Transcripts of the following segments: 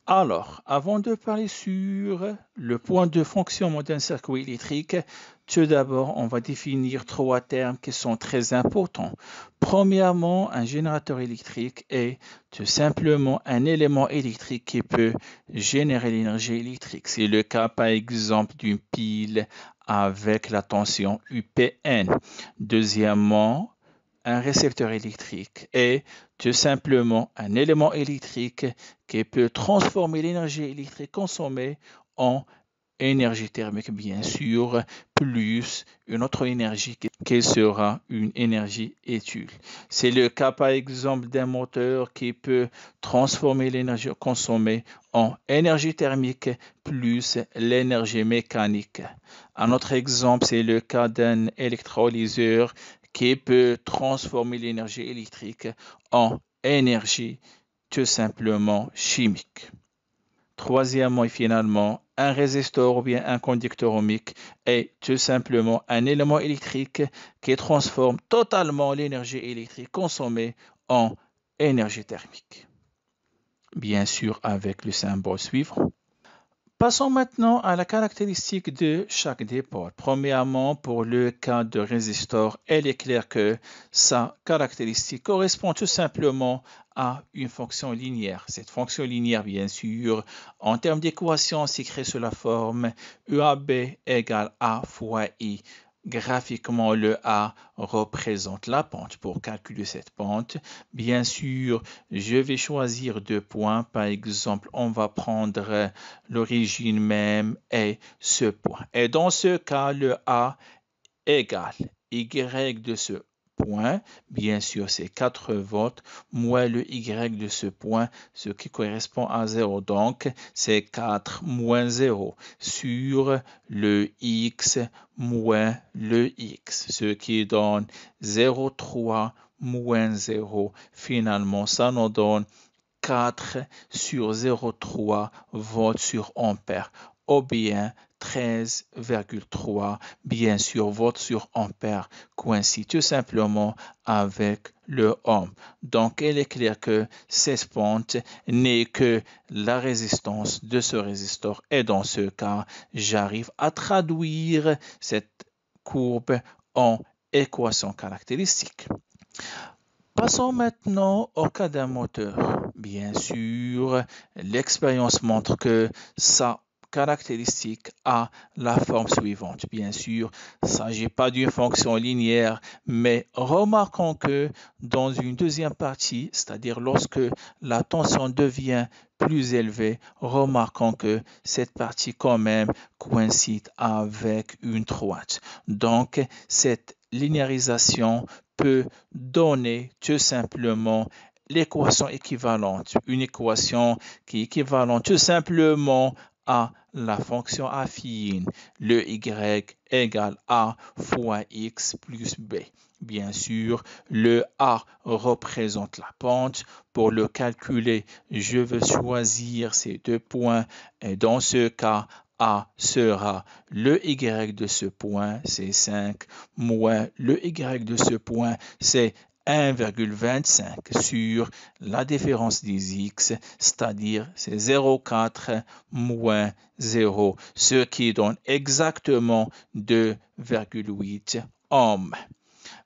Alors, avant de parler sur le point de fonctionnement d'un circuit électrique, tout d'abord, on va définir trois termes qui sont très importants. Premièrement, un générateur électrique est tout simplement un élément électrique qui peut générer l'énergie électrique. C'est le cas, par exemple, d'une pile avec la tension UPN. Deuxièmement, un récepteur électrique est tout simplement un élément électrique qui peut transformer l'énergie électrique consommée en énergie thermique, bien sûr, plus une autre énergie qui sera une énergie utile. C'est le cas, par exemple, d'un moteur qui peut transformer l'énergie consommée en énergie thermique plus l'énergie mécanique. Un autre exemple, c'est le cas d'un électrolyseur qui peut transformer l'énergie électrique en énergie tout simplement chimique. Troisièmement et finalement, un résistor ou bien un conducteur ohmique est tout simplement un élément électrique qui transforme totalement l'énergie électrique consommée en énergie thermique. Bien sûr, avec le symbole suivant. Passons maintenant à la caractéristique de chaque dipôle. Premièrement, pour le cas de résistor, il est clair que sa caractéristique correspond tout simplement à une fonction linéaire. Cette fonction linéaire, bien sûr, en termes d'équation, s'écrit sous la forme UAB égale A fois I. Graphiquement, le A représente la pente. Pour calculer cette pente, bien sûr, je vais choisir deux points. Par exemple, on va prendre l'origine même et ce point. Et dans ce cas, le A égale Y de ce point, bien sûr c'est 4 volts, moins le Y de ce point, ce qui correspond à 0. Donc, c'est 4 moins 0 sur le X moins le X, ce qui donne 0,3 moins 0. Finalement, ça nous donne 4 sur 0,3 volts sur ampère, ou bien 13,3, bien sûr, volts sur ampère coïncide tout simplement avec le ohm. Donc, il est clair que cette pente n'est que la résistance de ce résistor. Et dans ce cas, j'arrive à traduire cette courbe en équation caractéristique. Passons maintenant au cas d'un moteur. Bien sûr, l'expérience montre que sa caractéristique a la forme suivante. Bien sûr, il ne s'agit pas d'une fonction linéaire, mais remarquons que dans une deuxième partie, c'est-à-dire lorsque la tension devient plus élevée, remarquons que cette partie quand même coïncide avec une droite. Donc, cette linéarisation peut donner tout simplement l'équation équivalente, une équation qui est équivalente tout simplement à la fonction affine, le y égale a fois x plus b. Bien sûr, le a représente la pente. Pour le calculer, je vais choisir ces deux points et dans ce cas, a sera le y de ce point, c'est 5, moins le y de ce point, c'est 1,25 sur la différence des x, c'est-à-dire c'est 0,4 moins 0, ce qui donne exactement 2,8 ohms.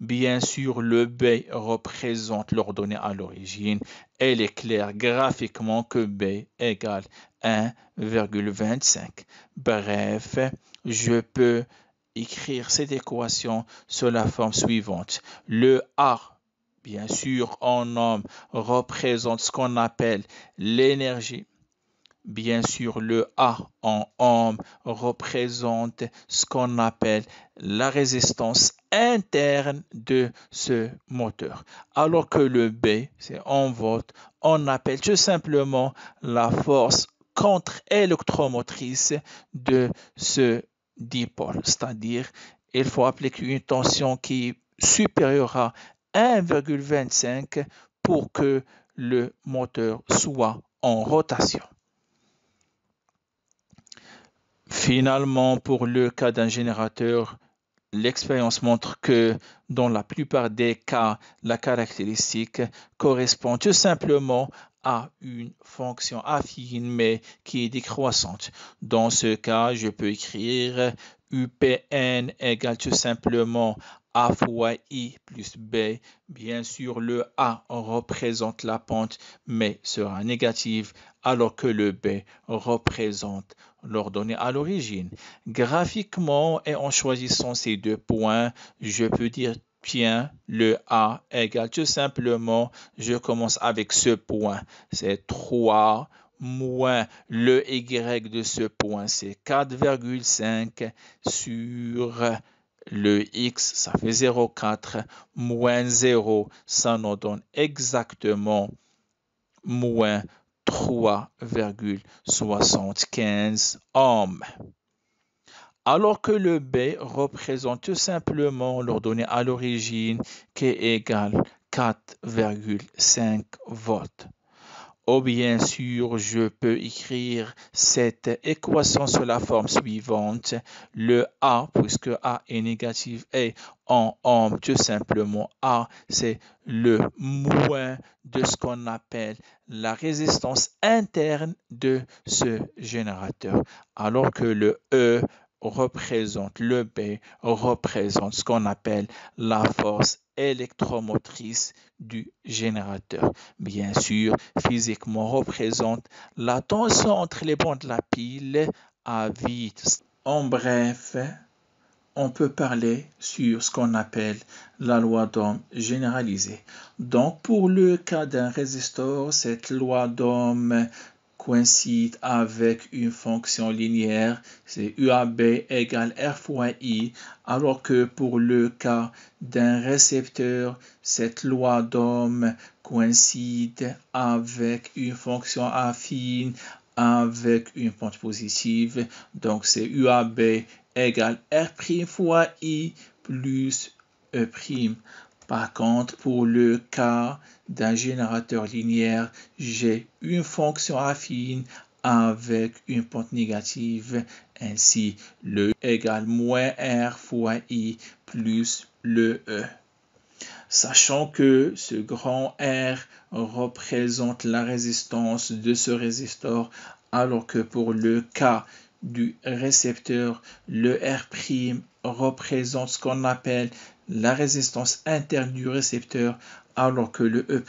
Bien sûr, le B représente l'ordonnée à l'origine. Il est clair graphiquement que B égale 1,25. Bref, je peux écrire cette équation sous la forme suivante. Le A, bien sûr, en ohm, représente ce qu'on appelle l'énergie. Bien sûr, le A en ohm représente ce qu'on appelle la résistance interne de ce moteur. Alors que le B, c'est en volts, on appelle tout simplement la force contre-électromotrice de ce dipôle. C'est-à-dire, il faut appliquer une tension qui est supérieure à 1,25 pour que le moteur soit en rotation. Finalement, pour le cas d'un générateur, l'expérience montre que dans la plupart des cas, la caractéristique correspond tout simplement à une fonction affine mais qui est décroissante. Dans ce cas, je peux écrire UPN égale tout simplement A fois I plus B. Bien sûr, le A représente la pente mais sera négative alors que le B représente l'ordonnée à l'origine. Graphiquement et en choisissant ces deux points, je peux dire bien le A égale tout simplement, je commence avec ce point, c'est 3 moins le Y de ce point, c'est 4,5 sur le X, ça fait 0,4 moins 0, ça nous donne exactement moins 3,75 ohms. Alors que le B représente tout simplement l'ordonnée à l'origine qui est égale 4,5 volts. Ou bien sûr, je peux écrire cette équation sous la forme suivante. Le A, puisque A est négatif, est en ohm, tout simplement A, c'est le moins de ce qu'on appelle la résistance interne de ce générateur. Alors que le E représente, le B représente ce qu'on appelle la force électromotrice du générateur. Bien sûr, physiquement représente la tension entre les bandes de la pile à vide. En bref, on peut parler sur ce qu'on appelle la loi d'Ohm généralisée. Donc, pour le cas d'un résistor, cette loi d'Ohm coïncide avec une fonction linéaire, c'est UAB égale R fois I, alors que pour le cas d'un récepteur, cette loi d'Ohm coïncide avec une fonction affine avec une pente positive, donc c'est UAB égale R' fois I plus E'. Par contre, pour le cas d'un générateur linéaire, j'ai une fonction affine avec une pente négative, ainsi le E égale moins R fois I plus le E. Sachant que ce grand R représente la résistance de ce résistor, alors que pour le cas du récepteur, le R' représente ce qu'on appelle la résistance interne du récepteur, alors que le E'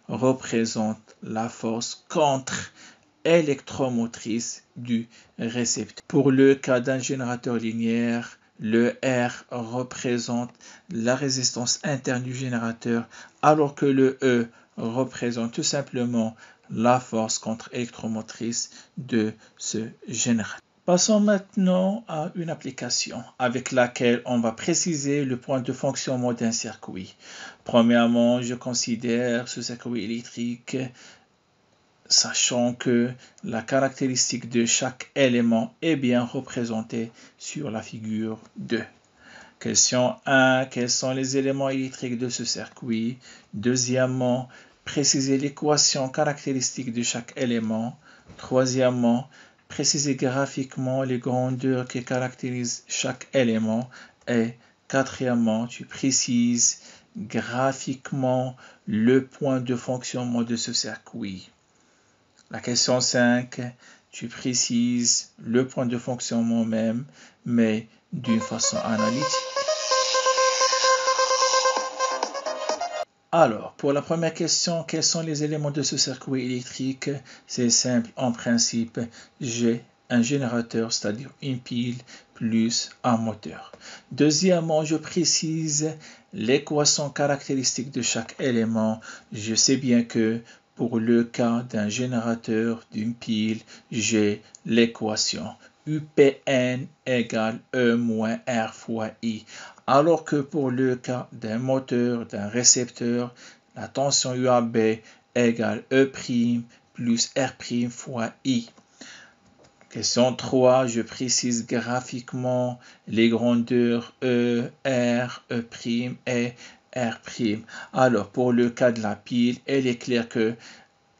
représente la force contre-électromotrice du récepteur. Pour le cas d'un générateur linéaire, le R représente la résistance interne du générateur, alors que le E représente tout simplement la force contre-électromotrice de ce générateur. Passons maintenant à une application avec laquelle on va préciser le point de fonctionnement d'un circuit. Premièrement, je considère ce circuit électrique sachant que la caractéristique de chaque élément est bien représentée sur la figure 2. Question 1. Quels sont les éléments électriques de ce circuit? Deuxièmement, préciser l'équation caractéristique de chaque élément. Troisièmement, préciser graphiquement les grandeurs qui caractérisent chaque élément. Et quatrièmement, tu précises graphiquement le point de fonctionnement de ce circuit. La question 5, tu précises le point de fonctionnement même, mais d'une façon analytique. Alors, pour la première question, quels sont les éléments de ce circuit électrique? C'est simple, en principe, j'ai un générateur, c'est-à-dire une pile, plus un moteur. Deuxièmement, je précise l'équation caractéristique de chaque élément. Je sais bien que pour le cas d'un générateur, d'une pile, j'ai l'équation UPN égale E moins R fois I. Alors que pour le cas d'un moteur, d'un récepteur, la tension UAB égale E' plus R' fois I. Question 3, je précise graphiquement les grandeurs E, R, E' et R'. Alors, pour le cas de la pile, il est clair que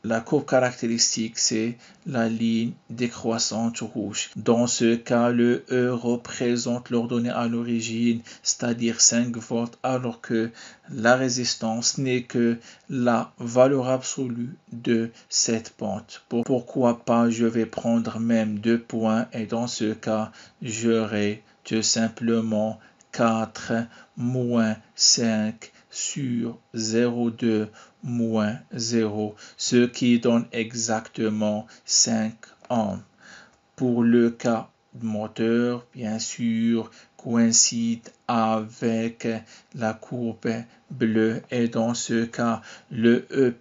La courbe caractéristique, c'est la ligne décroissante rouge. Dans ce cas, le E représente l'ordonnée à l'origine, c'est-à-dire 5 volts, alors que la résistance n'est que la valeur absolue de cette pente. Pourquoi pas, je vais prendre même 2 points et dans ce cas, j'aurai tout simplement 4 moins 5 sur 0,2 moins 0, ce qui donne exactement 5 ohms. Pour le cas moteur, bien sûr, coïncide avec la courbe bleue et dans ce cas, le E'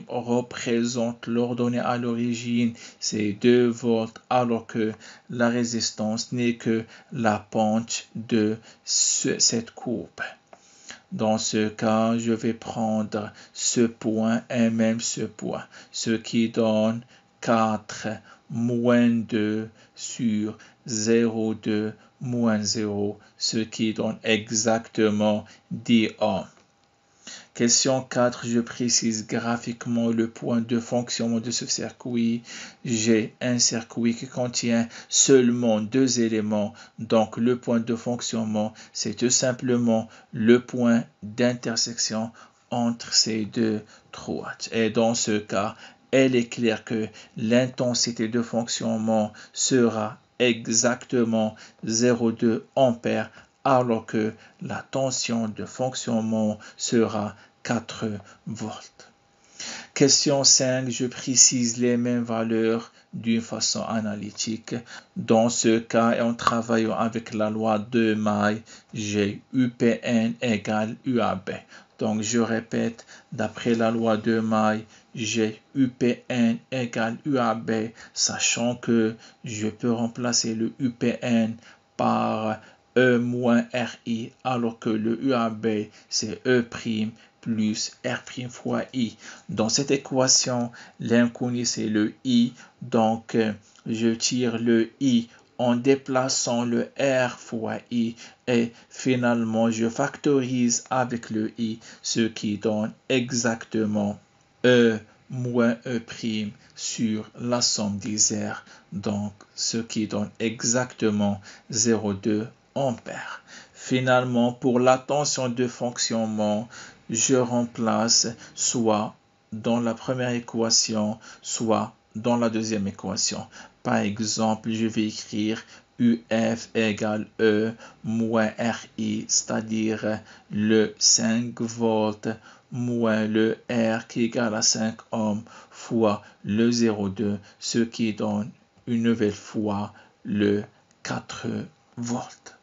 représente l'ordonnée à l'origine, c'est 2 volts, alors que la résistance n'est que la pente de cette courbe. Dans ce cas, je vais prendre ce point et même ce point, ce qui donne 4 moins 2 sur 0,2 moins 0, ce qui donne exactement 10 ohms. Question 4, je précise graphiquement le point de fonctionnement de ce circuit. J'ai un circuit qui contient seulement 2 éléments. Donc le point de fonctionnement, c'est tout simplement le point d'intersection entre ces deux droites. Et dans ce cas, il est clair que l'intensité de fonctionnement sera exactement 0,2 ampères, alors que la tension de fonctionnement sera 4 volts. Question 5, je précise les mêmes valeurs d'une façon analytique. Dans ce cas, et en travaillant avec la loi de May, j'ai UPN égale UAB. Donc, je répète, d'après la loi de May, j'ai UPN égale UAB, sachant que je peux remplacer le UPN par E moins RI, alors que le UAB, c'est E' plus R' fois I. Dans cette équation, l'inconnu, c'est le I. Donc, je tire le I en déplaçant le R fois I. Et finalement, je factorise avec le I, ce qui donne exactement E moins E' sur la somme des R. Donc, ce qui donne exactement 0,2 ampères. Finalement, pour la tension de fonctionnement, je remplace soit dans la première équation, soit dans la deuxième équation. Par exemple, je vais écrire UF égale E moins RI, c'est-à-dire le 5 volts moins le R qui est égal à 5 ohms fois le 0,2, ce qui donne une nouvelle fois le 4 volts.